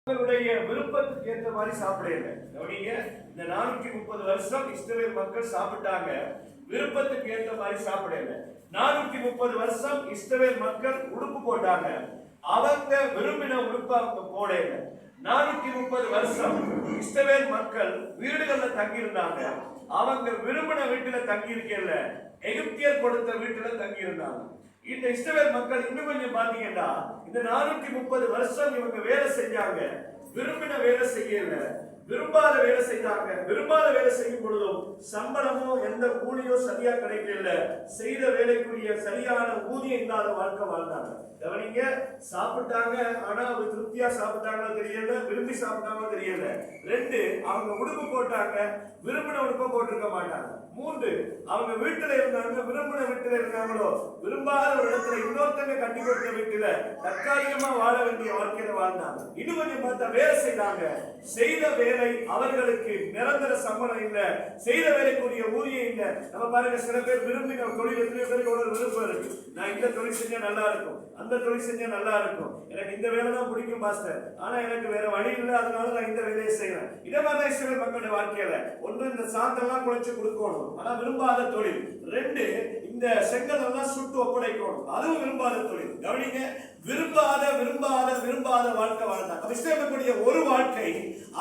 விருப்பத்துக்கு ஏற்ற மாதிரி சாப்பிடல. கவனிங்க, இந்த 430 வருஷம் இஸ்ரவேல் மக்கள் சாப்பிட்டாங்க, விருப்பத்துக்கு ஏற்ற மாதிரி சாப்பிடல. 430 வருஷம் இஸ்ரவேல் மக்கள் உடுப்பு போட்டாங்க, அவங்க விரும்பின உடுப்பு அவங்க போடல. 430 வருஷம் இஸ்ரவேல் மக்கள் வீடுகள்ல தங்கி இருந்தாங்க, அவங்க விரும்பின வீட்டுல தங்கி இருக்கல, எகிப்தியர் கொடுத்த வீட்டுல தங்கி இருந்தாங்க. இந்த இஸ்ரவேல் மக்கள் இன்னும் கொஞ்சம் பாத்தீங்கன்னா, இந்த 430 வருஷம் இவங்க வேலை செஞ்சாங்க, விரும்பின வேலை செய்யல, விரும்பாத வேலை செய்தாங்க. விரும்பாத வேலை செய்யும் பொழுதும் சம்பளமோ எந்த கூலியோ சரியா கிடைக்கல, செய்த வேலைக்குரிய சரியான ஊதியம் இல்லாத வாழ்க்கை வாழ்ந்தாங்க. கவனிங்க, சாப்பிட்டாங்க, ஆனா அவங்க திருப்தியா சாப்பிட்டாங்களோ தெரியல, விரும்பி சாப்பிட்டாங்களோ தெரியல. 2, அவங்க உடுப்பு போட்டாங்க, விரும்பின உடுப்பை போட்டிருக்க மாட்டாங்க. 3, அவங்க வீட்டுல இருந்தாங்க, விரும்பின வீட்டுல இருந்தாங்களோ, விரும்பாத ஒரு இடத்துல இன்னொருத்தங்க கட்டி கொடுத்த வீட்டுல தற்காலிகமா வாழ வேண்டிய வாழ்க்கையில வாழ்ந்தாங்க. இன்னும் கொஞ்சம் பார்த்தா வேலை செய்தாங்க, செய்த வேலை அவர்களுக்கு நிரந்தர சம்பளம் இல்ல, செய்த வேலைக்குரிய ஊதியம் இல்ல. நம்ம பாருங்க, சில பேர் விரும்பின தொழில், எத்தனை பேருக்கு ஒரு விருப்பம் இருக்கு, நான் இந்த தொழில் செஞ்சா நல்லா இருக்கும், அந்த தொழில் செஞ்சா நல்லா இருக்கும், எனக்கு இந்த வேலை தான் பிடிக்கும் பாஸ்டர், ஆனா எனக்கு வேற வழி இல்லை, அதனால நான் இந்த வேலையை செய்யறேன். இதே மாதிரி இஸ்ரவேல் மக்களுடைய வாழ்க்கையில ஒன்று, இந்த சாந்தெல்லாம் குழைச்சு கொடுக்கணும், ஆனா விரும்பாத தொழில். 2, இந்த செங்கல் எல்லாம் சுட்டு ஒப்படைக்கணும், அதுவும் விரும்பாத தொழில். கவனிங்க, விரும்பாத விரும்பாத விரும்பாத வாழ்க்கை வாழ்ந்தாங்க. இஸ்ரவேலுடைய ஒரு வாழ்க்கை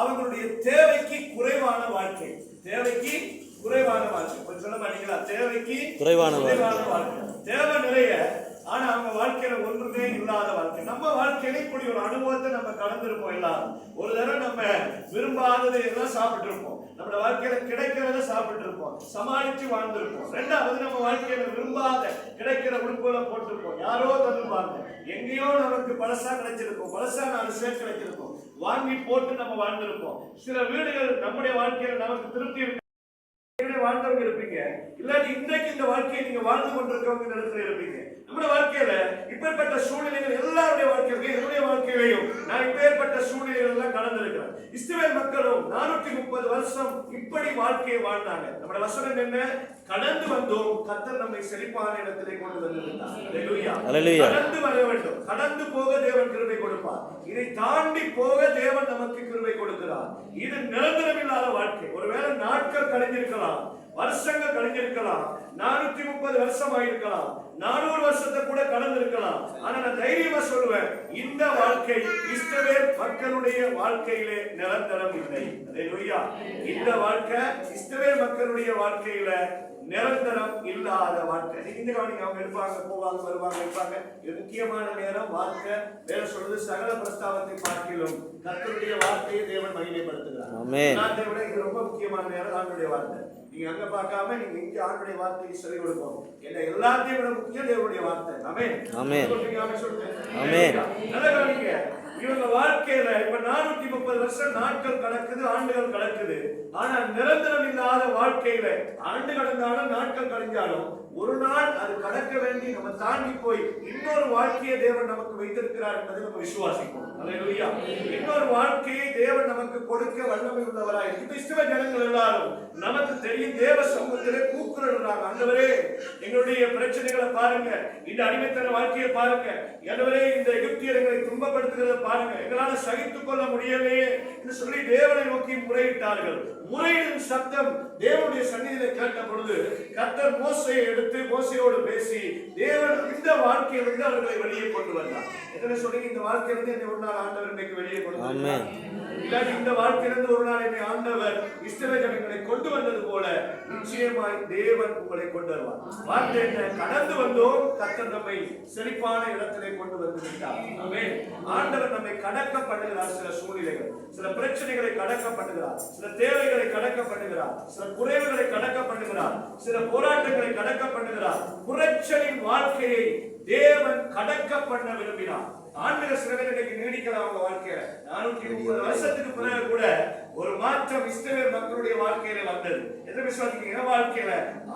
அவங்களுடைய தேவைக்கு குறைவான வாழ்க்கை, தேவைக்கு குறைவான வாழ்க்கை. கொஞ்சம் சொல்ல மாட்டீங்களா? தேவைக்கு குறைவான வாழ்க்கை, தேவை நிறைய, ஆனா அவங்க வாழ்க்கையில ஒன்றுமே இல்லாத வாழ்க்கை. நம்ம வாழ்க்கையில இப்படி ஒரு அனுபவத்தை நம்ம கடந்திருப்போம். எல்லாரும் ஒரு தடவை நம்ம விரும்பாததை எல்லாம் சாப்பிட்டு இருப்போம், நம்ம வாழ்க்கையில கிடைக்கிறத சாப்பிட்டு இருப்போம், சமாளிச்சு வாழ்ந்திருப்போம். 2வது, நம்ம வாழ்க்கையில விரும்பாத கிடைக்கிற உடுப்புகளை போட்டிருப்போம், யாரோ தந்துருப்பாங்க, எங்கேயோ நமக்கு பழசா கிடைச்சிருக்கும், பழசா 4 ஷர்ட் கிடைச்சிருக்கும், வாங்கி போட்டு நம்ம வாழ்ந்திருப்போம். சில வீடுகள் நம்முடைய வாழ்க்கையில நமக்கு திருப்தி இருக்கு, வாழ்ந்தவங்க இருப்பீங்க, இல்லாட்டி இன்றைக்கு இந்த வாழ்க்கையை நீங்க வாழ்ந்து கொண்டிருக்கவங்க இந்த இடத்துல இருப்பீங்க. நம்முடைய வாழ்க்கையில இப்பேற்பட்ட சூழ்நிலைகள் எல்லாருடைய வாழ்க்கையிலும், என்னுடைய வாழ்க்கையிலையும் நான் இப்பேற்பட்ட சூழ்நிலைகள் எல்லாம் கடந்திருக்கிறேன். இஸ்ரவேல் மக்களும் 430 வருஷம் இப்படி வாழ்க்கையை வாழ்ந்தாங்க. நம்முடைய வசனம் என்ன? கடந்து வந்தோம், கர்த்தர் நம்மை செழிப்பான இடத்திலே கொண்டு வந்திருந்தார். அல்லேலூயா. கடந்து வர வேண்டும், கடந்து போக தேவன் கிருபை கொடுப்பார், இதை தாண்டி போக தேவன் நமக்கு கிருபை கொடுக்கிறார். இது நிரந்தரமில்லாத வாழ்க்கை. ஒருவேளை நாட்கள் கழிஞ்சிருக்கலாம், வருஷங்கள் கழிஞ்சிருக்கலாம், 430 வருஷம் ஆயிருக்கலாம், 400 வருஷத்தை கூட கடந்திருக்கலாம். ஆனா நான் தைரியமா சொல்லுவேன், இந்த வாழ்க்கை இஸ்ரவேல் மக்களுடைய வாழ்க்கையிலே நிரந்தரம் இல்லை. அல்லேலூயா. இந்த வாழ்க்கை இஸ்ரவேல் மக்களுடைய வாழ்க்கையில நிரந்தரம் இல்லாத வாழ்க்கை. இந்த கவனிங்க, அவங்க இருப்பாங்க, போவாங்க, வருவாங்க, இருப்பாங்க. இது முக்கியமான நேரம். வாழ்க்கை வேற சொல்றது, சகல பிரஸ்தாபத்தை பார்க்கிலும் கர்த்தருடைய வார்த்தையை தேவன் மகிமைப்படுத்துகிறார். ஆமென். விட இது ரொம்ப முக்கியமான நேரம், ஆண்டுடைய வார்த்தை. நீங்க அங்க பார்க்காம நீங்க இங்க ஆண்டுடைய வார்த்தையை செவி கொடுப்போம். என்ன எல்லாத்தையும் விட முக்கியம் தேவனுடைய வார்த்தை. ஆமென். ஆமென். ஆமென். நல்லா கவனிங்க, இவங்க வாழ்க்கையில இப்ப 430 வருஷம் நாட்கள் கடக்குது, ஆண்டுகள் கடக்குது. ஆனா நிரந்தரம் இல்லாத வாழ்க்கையில ஆண்டு கடந்தாலும் நாட்கள் கழிஞ்சாலும் ஒரு நாள் அது கடக்க வேண்டி நம்ம தாண்டி போய் இன்னொரு வாழ்க்கையை தேவன் நமக்கு வைத்திருக்கிறார் என்பதை நம்ம விசுவாசிப்போம். அல்லேலூயா. இன்னொரு வாழ்க்கையை தேவன் நமக்கு கொடுக்க வல்லமை உள்ளவராய். இந்த இஸ்ரவேல் ஜனங்கள் எல்லாரும் நமக்கு தெரியும், தேவ சமூகத்திலே கூக்குரல்றாங்க, ஆண்டவரே எங்களுடைய பிரச்சனைகளை பாருங்க, இந்த அடிமைத்தன வாழ்க்கையை பாருங்க, ஆண்டவரே இந்த எகிப்தியர்களை துன்பப்படுத்துகிறத பாருங்க, எங்களால சகித்துக் கொள்ள முடியலையே என்று சொல்லி தேவனை நோக்கி முறையிட்டார்கள். முறையிடும் சத்தம் தேவனுடைய சந்நிதியிலே கேட்ட பொழுது கர்த்தர் மோசேயை எடுத்து மோசேயோடு பேசி தேவன் இந்த வாழ்க்கையிலிருந்து அவர்களை வெளியே கொண்டு வந்தார். எத்தனை சொல்றீங்க, இந்த வாழ்க்கையிலிருந்து என்னை ஒரு நாள் ஆண்டவர் இன்னைக்கு வெளியே கொண்டு வந்தார்? இல்லாட்டி இந்த வாழ்க்கையிலிருந்து ஒரு நாள் என்னை ஆண்டவர் இஸ்ரவேல் ஜனங்களை கொண்டு வந்தது போல நிச்சயமாய் தேவன் உங்களை கொண்டு வருவார். வார்த்தை என்ன? கடந்து வந்தோம், கர்த்தர் நம்மை செழிப்பான இடத்திலே கொண்டு வந்து விட்டார். ஆமென். ஆண்டவர் நம்மை கடக்க பண்ணுகிறார். சில சூழ்நிலைகள், சில பிரச்சனைகளை கடக்க பண்ணுகிறார், சில தேவைகளை கடக்க பண்ணுகிறார், சில குறைவுகளை கடக்க பண்ணுகிறார், சில போராட்டங்களை கடக்க பண்ணுகிறார். குறைச்சலின் வாழ்க்கையை தேவன் கடக்க பண்ண விரும்பினார். ஆன்மீக சிறவைக்கு நீடிக்கலாம் அவங்க வாழ்க்கையில. 430 வருஷத்துக்கு பிறகு கூட ஒரு மாற்றம் இஸ்ரவேல் மக்களுடைய வாழ்க்கையில வந்தது. எதை விசுவாசிக்கிறீங்க? வாழ்க்கையில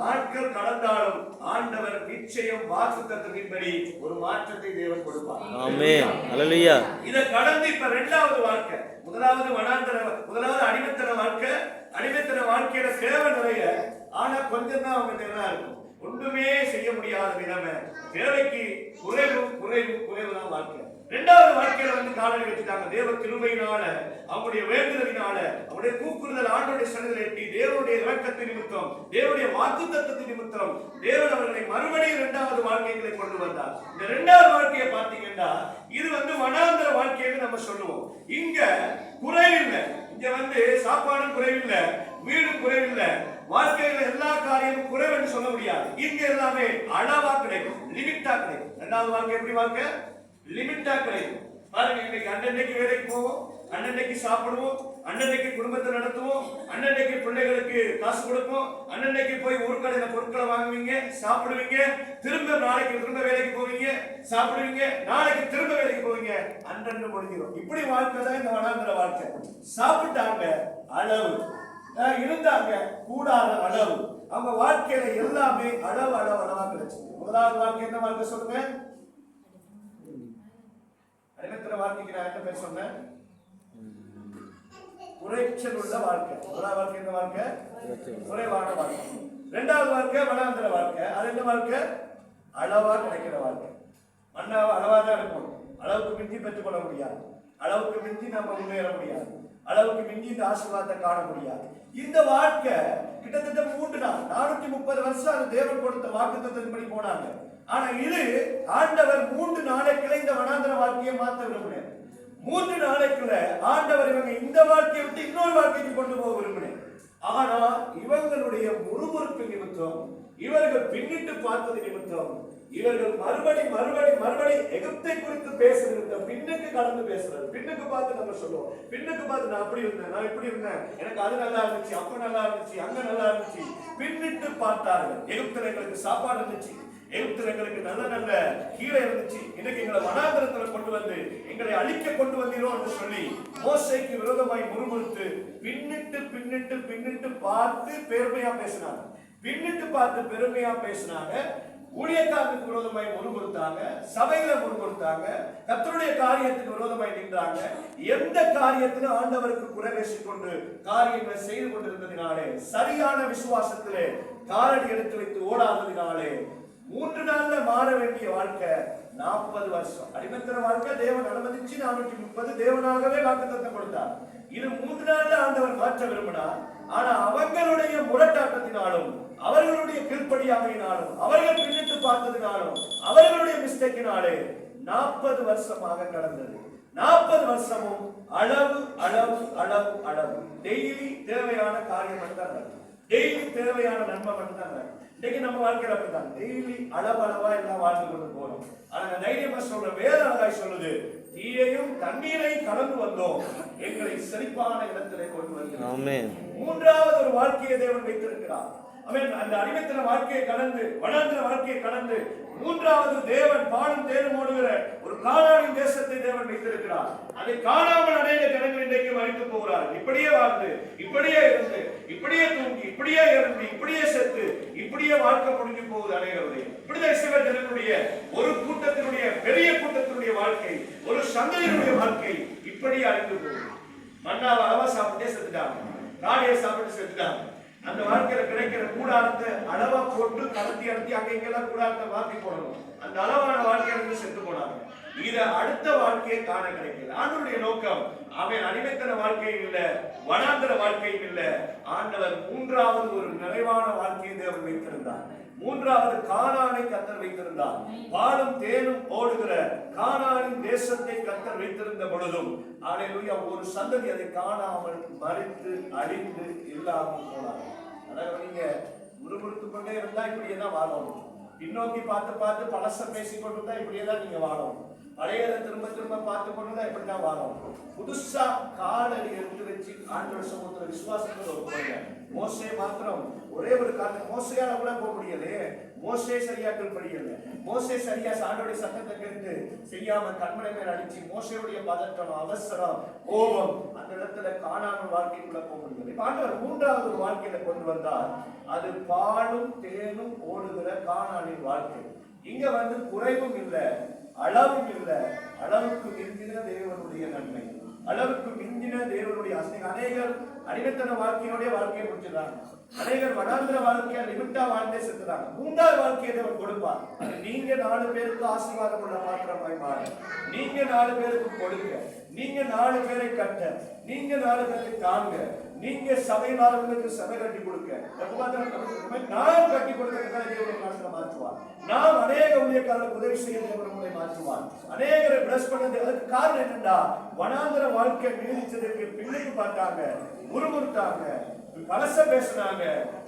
ஆட்கள் கடந்தாலும் ஆண்டவர் நிச்சயம் வாக்குத்தத்தத்தின்படி ஒரு மாற்றத்தை தேவன் கொடுப்பார். ஆமென். அல்லேலூயா. இத கடந்து இப்ப 2வது வாழ்க்கை, முதலாவது அடிமைத்தன வாழ்க்கை. அடிமைத்தன வாழ்க்கையில சேவை நிறைய, ஆனா கொஞ்சம் தான் அவங்க நல்லா இருக்கும், ஒன்றுமே செய்ய முடியாத நிலைமை, தேவைக்கு குறைவு தான் வாழ்க்கை. இரண்டாவது வாழ்க்கையில வந்து காலடி வச்சுட்டாங்க. தேவ கிருபையினால, அவங்களுடைய வேண்டுதலினால, அவங்களுடைய கூக்குறுதல் ஆண்டவருடைய சன்னதியில் எட்டி, தேவனுடைய இரக்கத்தின் நிமித்தம், தேவனுடைய வாக்குத்தத்தத்தின் நிமித்தம் தேவன் அவர்களை மறுபடியும் இரண்டாவது வாழ்க்கைகளை கொண்டு வந்தார். இந்த இரண்டாவது வாழ்க்கையை பார்த்தீங்கன்னா இது வந்து வனாந்தர வாழ்க்கைன்னு நம்ம சொல்லுவோம். இங்க குறைவில்லை, இங்க வந்து சாப்பாடும் குறைவில்லை, வீடும் குறைவில்லை, வாழ்க்கையில எல்லா காரியமும் குறைவுன்னு சொல்ல முடியாது. இங்க எல்லாமே அளவா கிடைக்கும், லிமிட்டா கிடைக்கும். இரண்டாவது வாழ்க்கை எப்படி வாழ்க்கை? லிமிட்டா கிடைக்கும். பாருங்க, இன்னைக்கு அன்னன்னைக்கு வேலைக்கு போவோம், அன்னன்னைக்கு சாப்பிடுவோம், அன்னன்னைக்கு குடும்பத்தை நடத்துவோம், அன்னன்னைக்கு பிள்ளைகளுக்கு காசு கொடுப்போம், அன்னன்னைக்கு போய் ஊர்க்கடையில பொருட்களை வாங்குவீங்க, சாப்பிடுவீங்க, திரும்ப நாளைக்கு திரும்ப வேலைக்கு போவீங்க, சாப்பிடுவீங்க, நாளைக்கு திரும்ப வேலைக்கு போவீங்க, அன்றன்று முடிஞ்சிடும். இப்படி வாழ்க்கை தான் இந்த வனாந்தர வாழ்க்கை. சாப்பிட்டாங்க அளவு, இருந்தாங்க கூடாத அளவு, அவங்க வாழ்க்கையில எல்லாமே அளவு அளவு அளவா கிடைச்சு. முதலாவது வாழ்க்கை என்ன வாழ்க்கை சொல்லுங்க? அடிமத்திர வாழ்க்கைக்கு நான் என்ன பேர் சொன்னேன்? குறைச்சல் உள்ள வாழ்க்கை. முதலாவது வாழ்க்கை என்ன வாழ்க்கை? குறைவான வாழ்க்கை. இரண்டாவது வாழ்க்கை வனாந்தர வாழ்க்கை. அது என்ன வாழ்க்கை? அளவா கிடைக்கிற வாழ்க்கை. மண்ணாவா அளவா தான் இருக்கும், அளவுக்கு மிஞ்சி பெற்றுக் கொள்ள முடியாது, அளவுக்கு மிஞ்சி நம்ம முன்னேற முடியாது, அளவுக்கு மிஞ்சி இந்த ஆசீர்வாதத்தை காண முடியாது. இந்த வாழ்க்கை கிட்டத்தட்ட 3 நாள் 430 வருஷம் அது தேவன் கொடுத்த வாக்குத்தத்தத்தின்படி போனாங்க. ஆனா இது ஆண்டவர் 3 நாளைக்குள்ள இந்த வனாந்தர வாழ்க்கையை மாற்ற விரும்பினார். 3 நாளைக்குள்ள ஆண்டவர் இவங்க இந்த வாழ்க்கையை விட்டு இன்னொரு வாழ்க்கைக்கு கொண்டு போக விரும்பினார். ஆனா இவங்களுடைய முறுமுறுப்பு நிமித்தம், இவர்கள் பின்னிட்டு பார்த்தது நிமித்தம், இவர்கள் மறுபடி எகிப்தை குறித்து பேசுறது, பின்னுக்கு கடந்து பேசுறது, பின்னுக்கு பார்த்து நம்ம சொல்லுவோம், பின்னுக்கு பார்த்து நான் அப்படி இருந்தேன், நான் இப்படி இருந்தேன், எனக்கு அது நல்லா இருந்துச்சு, அப்ப நல்லா இருந்துச்சு, அங்க நல்லா இருந்துச்சு, பின்னிட்டு பார்த்தார்கள். எகிப்துல எங்களுக்கு சாப்பாடு இருந்துச்சு, எகிப்துல எங்களுக்கு நல்ல நல்ல கீரை இருந்துச்சு, இன்னைக்கு எங்களை வனாந்தரத்துல கொண்டு வந்து எங்களை அழிக்க கொண்டு வந்தீரோம் என்று சொல்லி மோசேக்கு விரோதமாய் முறுமுறுத்து பின்னிட்டு பார்த்து பெருமையா பேசினாங்க. பின்னிட்டு பார்த்து பெருமையா பேசினாங்க. ஊழியக்காரனுக்கு விரோதமாய் முறுமுறுத்தாங்க, சபையில முறுமுறுத்தாங்க, கர்த்தருடைய காரியத்துக்கு விரோதமாய் நின்றாங்க. எந்த காரியத்திலும் ஆண்டவருக்கு குறை பேசிக் கொண்டு காரியங்களை செய்து கொண்டிருந்ததினாலே, சரியான விசுவாசத்திலே காலடி எடுத்து வைத்து ஓடாததினாலே 3 நாள்ல மாற வேண்டிய வாழ்க்கை 40 வருஷம். அடிமத்திர வாழ்க்கை தேவன் அனுமதிச்சு 430 தேவனாகவே வாக்குத்தத்தம் கொடுத்தார். இது 3 நாள்ல ஆண்டவர் மாற்ற விரும்பினார். ஆனா அவங்களுடைய முரட்டாட்டத்தினாலும், அவர்களுடைய கீழ்ப்படியாமையினாலும், அவர்கள் பின்னிட்டு பார்த்ததினாலும், அவர்களுடைய மிஸ்டேக்கினாலே 40 வருஷமாக கடந்தது. 40 வருஷமும் அளவு அளவு அளவு அளவு, டெய்லி தேவையான காரியம் மட்டும்தான், டெய்லி தேவையான நன்மை மட்டும்தான். இன்னைக்கு நம்ம வாழ்க்கையில அப்படிதான், டெய்லி அளவா எல்லாம் வாழ்ந்து கொண்டு போறோம். ஆனா தைரியமா சொல்ற வேத அழகாய் சொல்லுது, தீயையும் தண்ணீரையும் கடந்து வந்தோம், எங்களை செழிப்பான இடத்திலே கொண்டு வந்தோம். மூன்றாவது ஒரு வாழ்க்கையை தேவன் வைத்திருக்கிறார். அந்த அடிமைத்தன வாழ்க்கையை கடந்து, வனாந்தர வாழ்க்கையை கடந்து, மூன்றாவது தேவன் பாலும் தேனும் ஓடுகிற ஒரு கானானின் தேசத்தை தேவன் வைத்திருக்கிறார். அதை காணாமல் அநேக ஜனங்கள் இன்றைக்கு மறித்து போகிறார்கள். இப்படியே வாழ்ந்து, இப்படியே இருந்து, இப்படியே தூங்கி, இப்படியே இருந்து, இப்படியே செத்து, இப்படியே வாழ்க்கை முடிஞ்சு போகுது அநேகருடைய. இப்படிதான் இஸ்ரவேல் ஜனங்களுடைய ஒரு கூட்டத்தினுடைய, பெரிய கூட்டத்தினுடைய வாழ்க்கை, ஒரு சந்ததியினுடைய வாழ்க்கை இப்படியே அழிந்து போகுது. மன்னாவை அளவா சாப்பிட்டே செத்துட்டாங்க, காடையை சாப்பிட்டு செத்துட்டாங்க. அந்த வாழ்க்கையில கிடைக்கிற கூடாரத்தை அளவா போட்டு கடத்தி அங்க இங்கெல்லாம் கூடாரத்தை மாற்றி போடணும். அந்த அளவான வாழ்க்கையிலிருந்து செத்து போனாங்க. இத அடுத்த வாழ்க்கையை காண கிடைக்கல. ஆண்டவருடைய நோக்கம் அவன் அடிமைத்தன வாழ்க்கையும் இல்ல, வனாந்தர வாழ்க்கையும் இல்ல. ஆண்டவர் மூன்றாவது ஒரு நிறைவான வாழ்க்கையை தேவன் வைத்திருந்தார். மூன்றாவது கானானை கர்த்தர் வைத்திருந்தார். பாலும் தேனும் ஓடுகிற கானானின் தேசத்தை கர்த்தர் வைத்திருந்த பொழுதும் அல்லேலூயா, ஒரு சந்ததி அதை காணாமல் மறித்து அழிந்து இல்லாமல் போனார். அதாவது நீங்க முறுமுறுத்து கொண்டே இருந்தா இப்படியே தான் வாழணும். பின்னோக்கி பார்த்து பார்த்து பழச பேசிக்கொண்டு தான் இப்படியே தான் நீங்க வாழணும். பழையதை திரும்ப திரும்ப பார்த்து கொண்டுதான் இப்படிதான் வாழணும். புதுசா காலடி எடுத்து வச்சு ஆண்டவர் சமூகத்துல விசுவாசத்துல போறீங்க. மோசே மாத்திரம் ஒரே ஒரு காரணம், மோசையால கூட போக முடியலையே. மோசே சரியா கீழ்ப்படியல, மோசே சரியா ஆண்டவருடைய சத்தத்தை கேட்டு செய்யாம கண்மலை மேல் அடிச்சு, மோசையுடைய பதற்றம், அவசரம், கோபம், அந்த இடத்துல காணாமல் வாழ்க்கைக்குள்ள போக முடியல. ஆண்டவர் மூன்றாவது ஒரு வாழ்க்கையில கொண்டு வந்தார். அது பாலும் தேனும் ஓடுகிற கானானின் வாழ்க்கை. இங்க வந்து குறைவும் இல்லை, அளவும் இல்லை, அளவுக்கு மிஞ்சின தேவனுடைய நன்மை. அளவுக்கு மிஞ்சின தேவனுடைய ஆசை. அநேகர் அடிமைத்தன வாழ்க்கையை முடிச்சிடறாங்க. அநேகர் வனாந்திர வாழ்க்கையை லிமிட்டா வாழ்ந்தே செத்துறாங்க. மூன்றாவது வாழ்க்கையை தேவன் கொடுப்பார். நீங்க 4 பேருக்கு ஆசீர்வாதம் உள்ள பாத்திரமாய் மாற, நீங்க 4 பேருக்கு கொடுக்க, நீங்க 4 பேரை கட்ட, நீங்க 4 பேருக்கு தாங்க, நீங்க சபையாளர்களுக்கு சபை கட்டி கொடுக்க, நான் கட்டி கொடுக்க தேவனை மாற்றுவார். நாம் அநேக ஊழியக்காரர்களுக்கு உதவி செய்ய தேவனை மாற்றுவார். அநேகரை பிளஸ் பண்ணது. அதுக்கு காரணம் என்னன்னா, வனாந்திர வாழ்க்கை நீடிச்சதுக்கு பின்னைக்கு பார்த்தாங்க, முறுமுறுத்தாங்க, கலச பேசினாங்க,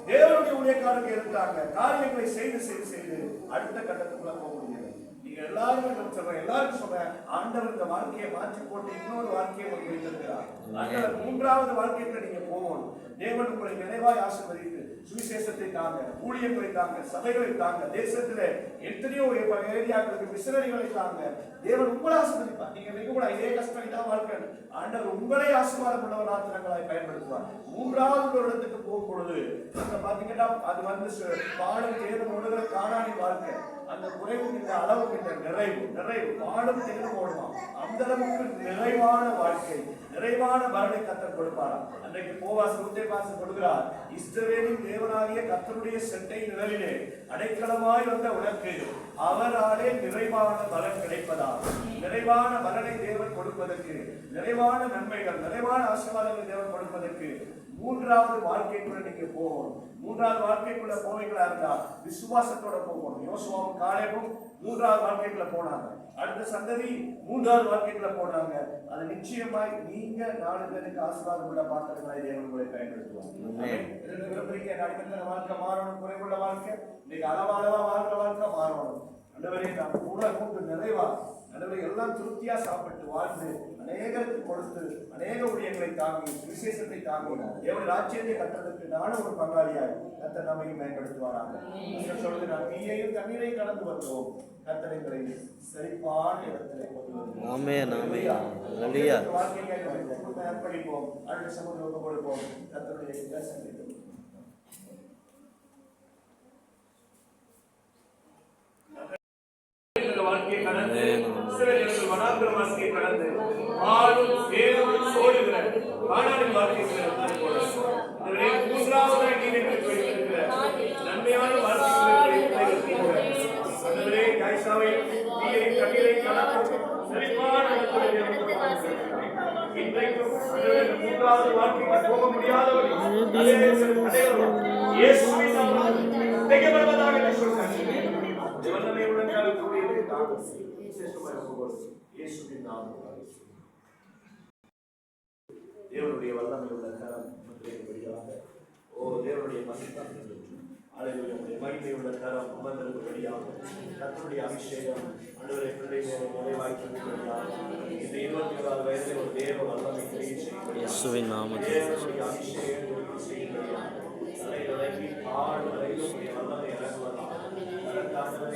தேவனுடைய ஊழியக்காரருக்கு இருந்தாங்க, காரியங்களை செய்து செய்து செய்து அடுத்த கட்டத்துக்குள்ள போக முடியாது. நீங்க எல்லாரும் சொல்றேன், எல்லாரும் சொல்றேன், ஆண்டவர் இந்த வாழ்க்கையை மாற்றி போட்டு இன்னொரு வாழ்க்கையை வைத்திருக்கிறார். ஆண்டவர் 3வது வாழ்க்கைக்கு நீங்க போகணும். தேவன் உங்களை நிறைவாய் ஆசீர்வதித்து சுவிசேஷத்தை தாங்க, ஊழியர்களை தாங்க, சபைகளை தாங்க, தேசத்திலே எத்தனையோ ஏரியாக்களுக்கு மிஷனரிகளை தாங்க. தேவன் உங்களை ஆசீர்வதிப்பார். நீங்க மிக கூட இதே கஷ்டம் இதான் வாழ்க்கை. ஆண்டவர் உங்களை ஆசீர்வாதம் உள்ளவர் ஆத்திரங்களாய் பயன்படுத்துவார். 3வது ஒரு இடத்துக்கு போகும் பொழுது பாத்தீங்கன்னா அது பாடும் தேடும் ஒழுகிற காணானி வாழ்க்கை. அந்த குறைவும் இந்த அளவுக்கு இந்த நிறைவு பாடும் தேடும் ஓடுவான். அந்த அளவுக்கு நிறைவான வாழ்க்கை, நிறைவான பலனை கர்த்தர் கொடுப்பார். அன்றைக்கு போவாஸ் கொடுக்கிறார். இஸ்ரவேலின் தேவனாகிய கர்த்தருடைய செட்டை நிழலிலே அடைக்கலமாய் வந்த உனக்கு அவராலே நிறைவான பலன் கிடைப்பதா? நிறைவான பலனை தேவன் கொடுப்பதற்கு, நிறைவான நன்மைகள், நிறைவான ஆசீர்வாதங்களை தேவன் கொடுப்பதற்கு 3வது வாழ்க்கைக்குள்ள நீங்க போகணும். 3வது வாழ்க்கைக்குள்ள போவீங்களா இருந்தா விசுவாசத்தோட போகணும். யோசுவாவும் காலேபும் 3வது வாழ்க்கைக்குள்ள போனாங்க. அடுத்த சந்ததி 3வது வாழ்க்கைக்குள்ள போனாங்க. அது நிச்சயமாய் நீங்க 4 பேருக்கு ஆசீர்வாதம் உள்ள பாத்திரங்களை தேவன் உங்களை பயன்படுத்துவாங்க. அடிமைத்தன வாழ்க்கை மாறணும், குறைவுள்ள வாழ்க்கை, இன்னைக்கு அளவா வாழ்ற வாழ்க்கை மாறணும். அந்தவரை நாம் கூட நிறைவா அந்தவரை எல்லாம் திருப்தியா சாப்பிட்டு வாழ்ந்து அநேகருக்கு கொடுத்து அநேக ஊழியர்களை தாங்கி விசேஷத்தை தாங்கி தேவன் ராஜ்யத்தை கட்டுறதுக்கு நானும் ஒரு பங்காளியாய் கர்த்தர் நம்மையும் பயன்படுத்துவாராங்க. சொல்றது நான் தீயையும் தண்ணீரையும் கடந்து வந்தோம். கர்த்தரை செழிப்பான இடத்திலே கொண்டு வாழ்க்கையை அர்ப்பணிப்போம். அடுத்த சமூகம் கொடுப்போம். கர்த்தருடைய வாழ்க்கையை கடந்து வனாந்திர வாழ்க்கையை கடந்து ஆளும் வேறும் சோடுகிற கானானி வாழ்க்கையை நன்மையான வாழ்க்கையை கண்ணீரை கலந்து செழிப்பான இன்றைக்கும் 3வது வாழ்க்கைக்கு போக முடியாதவர்கள் தேவனுடைய வல்லமை உள்ள கரம் வெளியாக தேவனுடைய மகிமை உள்ள கரம் அமர்ந்திருப்படியாக கர்த்தருடைய அபிஷேகம் அன்றுவரை பிள்ளைகளை நிறைவாய்க்கும்படியாக இந்த 21 வயதில் ஒரு தேவ வல்லமை கிரியை செய்யும்படியாக தேவனுடைய அபிஷேகம் செய்யும்படியாக தலை விலகி ஆடு வரையிலும் வல்லமை இறங்குவதாக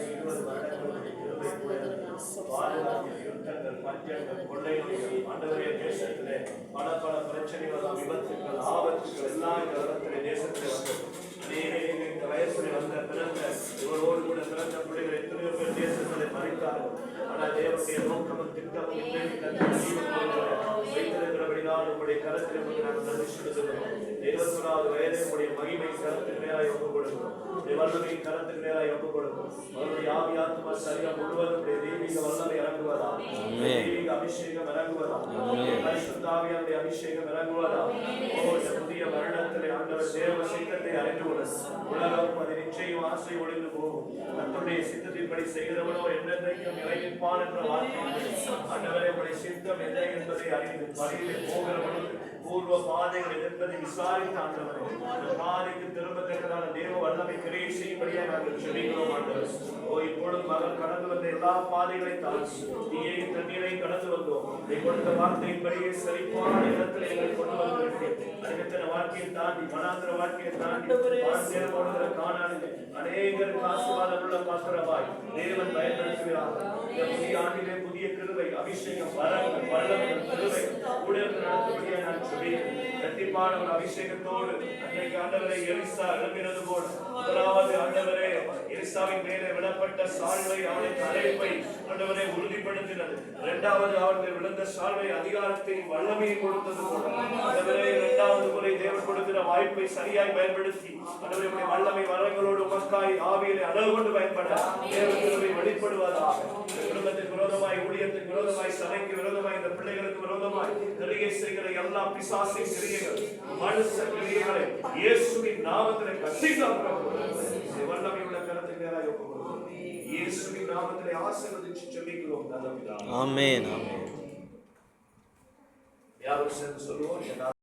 20 வருடங்களுடைய கிருபை கூட பாதுகாப்பு யுத்தங்கள், பஞ்சங்கள், கொள்ளைகள் ஆண்டவரே தேசத்திலே பல பிரச்சனைகள், விபத்துக்கள், ஆபத்துக்கள் எல்லாம் இந்த வருடத்திலே தேசத்திலே வந்தது. அநேக இந்த வயசில் வந்த பிறந்த இவரோடு கூட பிறந்த பிள்ளைகள் எத்தனையோ பேர் தேசத்திலே மறைத்தார்கள். ஆனால் தேவனுடைய நோக்கமும் திட்டமும் வைத்திருக்கிறபடினால் உங்களுடைய கருத்தில் நாங்கள் நன்றி செலுத்துகிறோம். 21வது வயதில் உங்களுடைய மகிமை கருத்தின் மேலாய் ஒப்புக் கொடுக்கிறோம். வல்லமை கருத்தின் மேலாய் ஒப்புக் கொடுக்கிறோம். அவருடைய ஆவி ஆத்மா சரீரம் முழுவதும் தெய்வீக வல்லமை இறங்குவதா, தெய்வீக அபிஷேகம் இறங்குவதா, பரிசுத்த ஆவியானுடைய அபிஷேகம் இறங்குவதா. புதிய வருடத்திலே ஆண்டவர் தேவ சித்தத்தை அறிந்து கொள்ள உலகம் அதை நிச்சயம் ஆசை ஒழிந்து போகும். தன்னுடைய சித்தத்தின்படி செய்கிறவனோ என்னென்றைக்கும் இறைப்பான் என்ற வார்த்தை ஆண்டவரே உடைய சித்தம் என்ன என்பதை அறிந்து வழியிலே போகிறவனுக்கு பூர்வ பாதைகள் என்பதை விசாரித்த ஆண்டவரே அந்த பாதைக்கு திரும்பத்தக்கதான தேவ வல்லமை கிரியை செய்யும்படியாக நாங்கள் செபிக்கிறோம். ஆண்டவர் இப்பொழுது மகள் கடந்து வந்த எல்லா பாதைகளை தாண்டி தீயையும் தண்ணீரையும் கடந்து வந்தோம். இதை கொடுத்த வார்த்தையின்படியே செழிப்பான இடத்தில் எங்களை கொண்டு வந்திருக்கிறேன். அடிமைத்தன வாழ்க்கையை தாண்டி வனாந்திர வாழ்க்கையை தாண்டி வாழ்ந்தேனோடுகிற காணானிலே அநேகருக்கு ஆசீர்வாதம் உள்ள பாத்திரமாய் தேவன் பயன்படுத்துகிறார். புதிய ஆண்டிலே புதிய கிருபை, அபிஷேகம், வரங்கள், வல்லமைகள், கிருபை ஊழியர்கள் நடத்தபடியாக நான் சொல்கிறேன். இரட்டிப்பான ஒரு அபிஷேகத்தோடு அன்றைக்கு ஆண்டவரை எலிசா எழுப்பினது போல முதலாவது ஆண்டவரே எலிசாவின் மேலே விடப்பட்ட சால்வை அவனுக்கு அழைப்பை ஆண்டவரை உறுதிப்படுத்தினது. இரண்டாவது அவர்கள் விழுந்த சால்வை அதிகாரத்தை வல்லமையை கொடுத்தது போல ஆண்டவரே இரண்டாவது முறை தேவன் கொடுக்கிற வாய்ப்பை சரியாய் பயன்படுத்தி ஆண்டவருடைய வல்லமை வரங்களோடு உமக்காய் ஆவியிலே அனல் கொண்டு பயன்பட தேவனை வெளிப்படுவதாக. குடும்பத்துக்கு விரோதமாய், ஊழியத்துக்கு விரோதமாய், சபைக்கு விரோதமாய், இந்த பிள்ளைகளுக்கு விரோதமாய் கிரியை செய்கிற எல்லா பிசாசின் கிரியைகள், மனுஷ கிரியைகளை இயேசுவின் நாமத்திலே கட்டிக்காக்கிறோம். வல்லமை உள்ள கருத்துக்கு நேராக ஒப்புக்கொள்கிறோம். இயேசுவின் நாமத்திலே ஆசீர்வதித்து ஜெபிக்கிறோம் நல்ல பிதாவே. ஆமென். ஆமென். யாரும் சேர்ந்து சொல்லுவோம்.